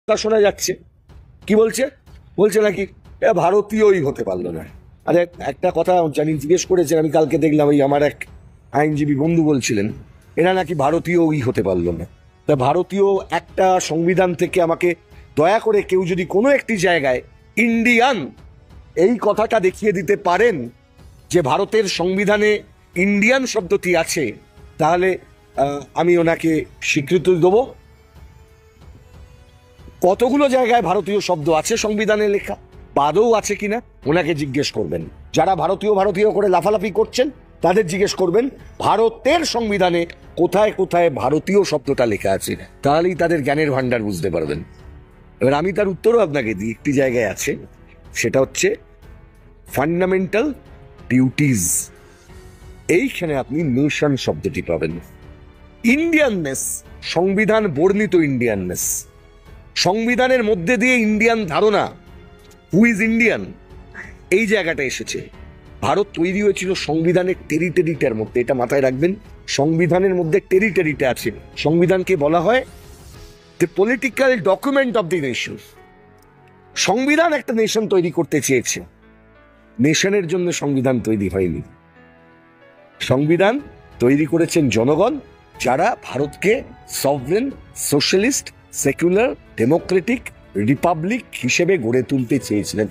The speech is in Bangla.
তা শোনা যাচ্ছে কি বলছে বলছে নাকি ভারতীয়ই হতে পারলো না। আরে একটা কথা জানি জিজ্ঞেস করেছেন, আমি কালকে দেখলাম ওই আমার এক আইনজীবী বন্ধু বলছিলেন এরা নাকি ভারতীয়ই হতে পারলো না। তা ভারতীয় একটা সংবিধান থেকে আমাকে দয়া করে কেউ যদি কোনো একটি জায়গায় ইন্ডিয়ান এই কথাটা দেখিয়ে দিতে পারেন যে ভারতের সংবিধানে ইন্ডিয়ান শব্দটি আছে, তাহলে আমি ওনাকে স্বীকৃতি দেবো। কতগুলো জায়গায় ভারতীয় শব্দ আছে সংবিধানে লেখা, বাদও আছে কিনা ওনাকে জিজ্ঞেস করবেন। যারা ভারতীয় ভারতীয় করে লাফালাফি করছেন তাদের জিজ্ঞেস করবেন ভারতের সংবিধানে কোথায় কোথায় ভারতীয় শব্দটা লেখা আছে, তাহলেই তাদের জ্ঞানের ভান্ডার বুঝতে পারবেন। এবার আমি তার উত্তরও আপনাকে দিই, একটি জায়গায় আছে, সেটা হচ্ছে ফান্ডামেন্টাল ডিউটিজ। এইখানে আপনি নেশন শব্দটি পাবেন। ইন্ডিয়াননেস, সংবিধান বর্ণিত ইন্ডিয়াননেস, সংবিধানের মধ্যে দিয়ে ইন্ডিয়ান ধারণা, হু ইজ ইন্ডিয়ান, এই জায়গাটা এসেছে। ভারত তৈরি হয়েছিল সংবিধানের টেরিটরিটার মধ্যে, এটা মাথায় রাখবেন। সংবিধানের মধ্যে টেরিটরিটা আছে। সংবিধানকে বলা হয় the political document of the nation. সংবিধান একটা নেশন তৈরি করতে চেয়েছে, নেশনের জন্য সংবিধান তৈরি হয়নি। সংবিধান তৈরি করেছেন জনগণ, যারা ভারতকে sovereign, socialist, secular, Democratic Republic হিসেবে গড়ে তুলতে চেয়েছিলেন।